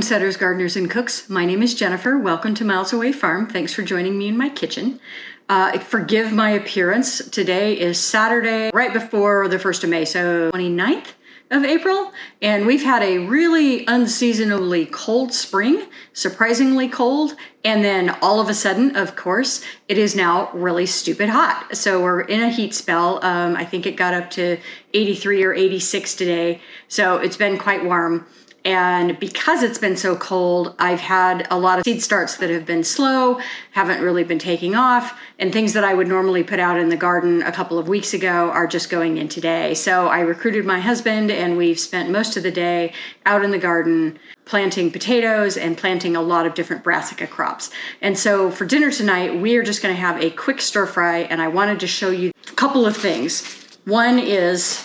homesteaders, gardeners, and cooks. My name is Jennifer. Welcome to Miles Away Farm. Thanks for joining me in my kitchen. Forgive my appearance. Today is Saturday, right before the 1st of May, so 29th of April. And we've had a really unseasonably cold spring, surprisingly cold. And then all of a sudden, of course, it is now really stupid hot. So we're in a heat spell. I think it got up to 83 or 86 today. So it's been quite warm. And because it's been so cold, I've had a lot of seed starts that have been slow, haven't really been taking off, and things that I would normally put out in the garden a couple of weeks ago are just going in today. So I recruited my husband and we've spent most of the day out in the garden planting potatoes and planting a lot of different brassica crops. And so for dinner tonight, we are just gonna have a quick stir fry, and I wanted to show you a couple of things. One is,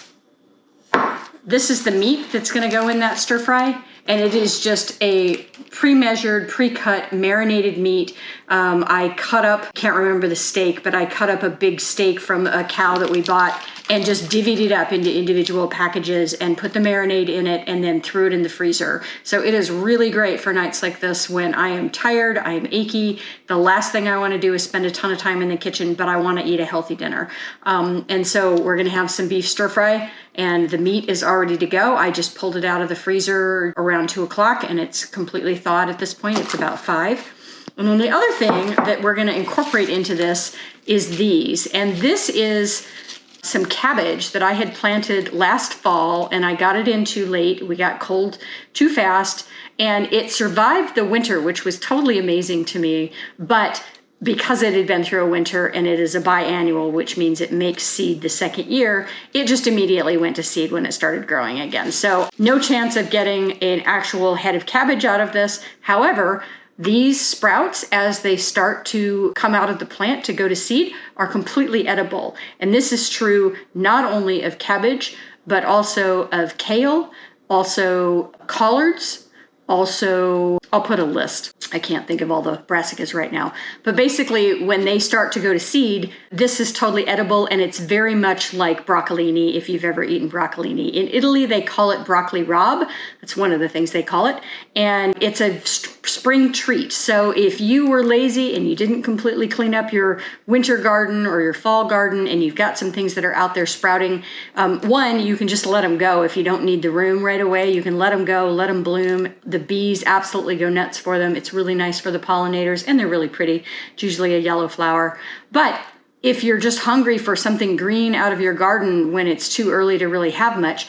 this is the meat that's gonna go in that stir fry, and it is just a pre-measured, pre-cut, marinated meat. I cut up, can't remember the steak, but I cut up a big steak from a cow that we bought and just divvied it up into individual packages and put the marinade in it and then threw it in the freezer. So it is really great for nights like this when I am tired, I am achy. The last thing I wanna do is spend a ton of time in the kitchen, but I wanna eat a healthy dinner. And so we're gonna have some beef stir fry, and the meat is all ready to go. I just pulled it out of the freezer around 2 o'clock and it's completely thawed at this point. It's about 5. And then the other thing that we're gonna incorporate into this is these. And this is some cabbage that I had planted last fall, and I got it in too late. We got cold too fast, and it survived the winter, which was totally amazing to me. But because it had been through a winter and it is a biannual, which means it makes seed the second year, it just immediately went to seed when it started growing again. So no chance of getting an actual head of cabbage out of this. However, these sprouts, as they start to come out of the plant to go to seed, are completely edible. And this is true not only of cabbage, but also of kale, also collards, also, I'll put a list. I can't think of all the brassicas right now. But basically, when they start to go to seed, this is totally edible, and it's very much like broccolini, if you've ever eaten broccolini. In Italy, they call it broccoli Raab. That's one of the things they call it. And it's a spring treat. So if you were lazy and you didn't completely clean up your winter garden or your fall garden, and you've got some things that are out there sprouting, one, you can just let them go. If you don't need the room right away, you can let them go, let them bloom. The bees absolutely go nuts for them. It's really nice for the pollinators, and they're really pretty. It's usually a yellow flower. But if you're just hungry for something green out of your garden when it's too early to really have much,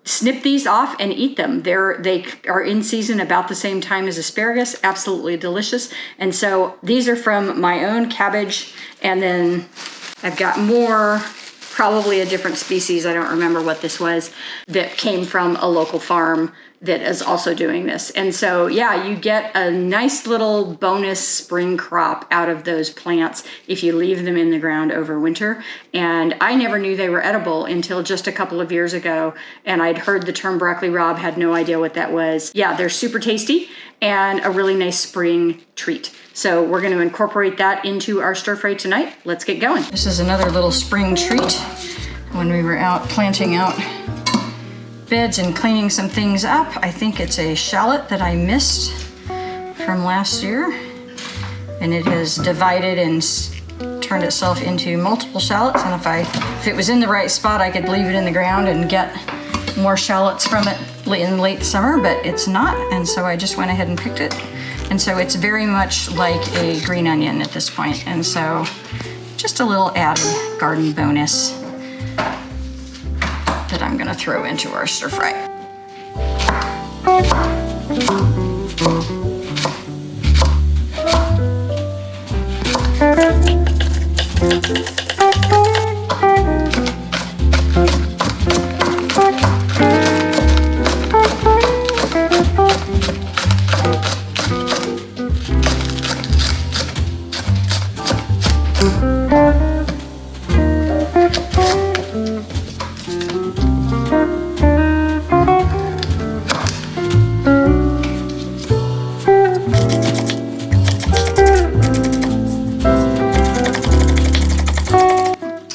snip these off and eat them. They are in season about the same time as asparagus, absolutely delicious. And so these are from my own cabbage, and then I've got more, probably a different species, I don't remember what this was, that came from a local farm that is also doing this. And so, yeah, you get a nice little bonus spring crop out of those plants if you leave them in the ground over winter. And I never knew they were edible until just a couple of years ago. And I'd heard the term broccoli Raab, had no idea what that was. Yeah, they're super tasty and a really nice spring treat. So we're gonna incorporate that into our stir fry tonight. Let's get going. This is another little spring treat. When we were out planting out beds and cleaning some things up, I think it's a shallot that I missed from last year, and it has divided and turned itself into multiple shallots. And if it was in the right spot, I could leave it in the ground and get more shallots from it in late summer, but it's not, and so I just went ahead and picked it. And so it's very much like a green onion at this point, and so just a little added garden bonus that I'm gonna throw into our stir fry.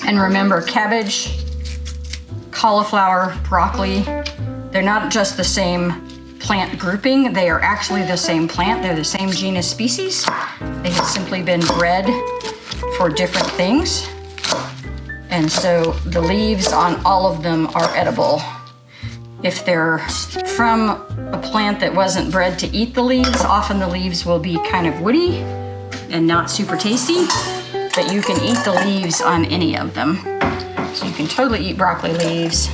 And remember, cabbage, cauliflower, broccoli, they're not just the same plant grouping. They are actually the same plant. They're the same genus species. They have simply been bred for different things. And so the leaves on all of them are edible. If they're from a plant that wasn't bred to eat the leaves, often the leaves will be kind of woody and not super tasty, but you can eat the leaves on any of them. So you can totally eat broccoli leaves.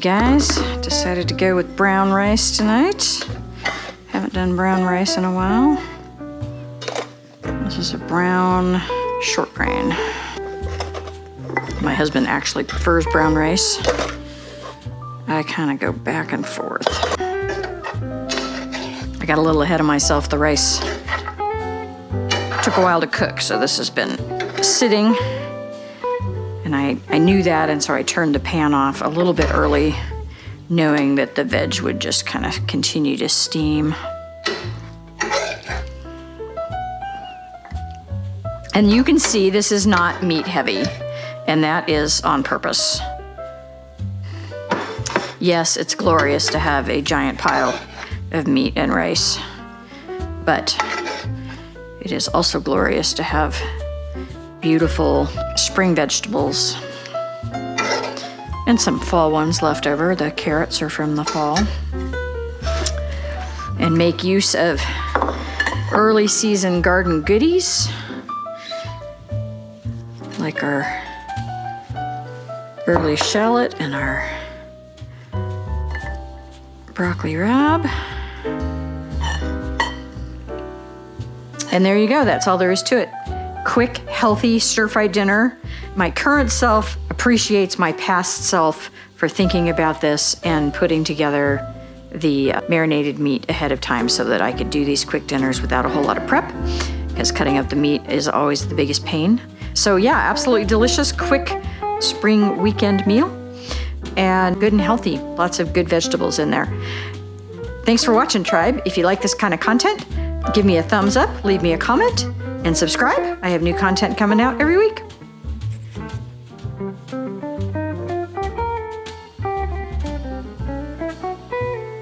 Guys, decided to go with brown rice tonight. Haven't done brown rice in a while. This is a brown short grain. My husband actually prefers brown rice. I kind of go back and forth. I got a little ahead of myself. The rice took a while to cook, so this has been sitting. And I knew that, and so I turned the pan off a little bit early, knowing that the veg would just kind of continue to steam. And you can see this is not meat heavy, and that is on purpose. Yes, it's glorious to have a giant pile of meat and rice, but it is also glorious to have beautiful spring vegetables and some fall ones left over. The carrots are from the fall. And make use of early season garden goodies, like our early shallot and our broccoli rabe. And there you go, that's all there is to it. Quick, healthy, stir-fried dinner. My current self appreciates my past self for thinking about this and putting together the marinated meat ahead of time so that I could do these quick dinners without a whole lot of prep, because cutting up the meat is always the biggest pain. So yeah, absolutely delicious, quick spring weekend meal, and good and healthy. Lots of good vegetables in there. Thanks for watching, Tribe. If you like this kind of content, give me a thumbs up, leave me a comment, and subscribe. I have new content coming out every week.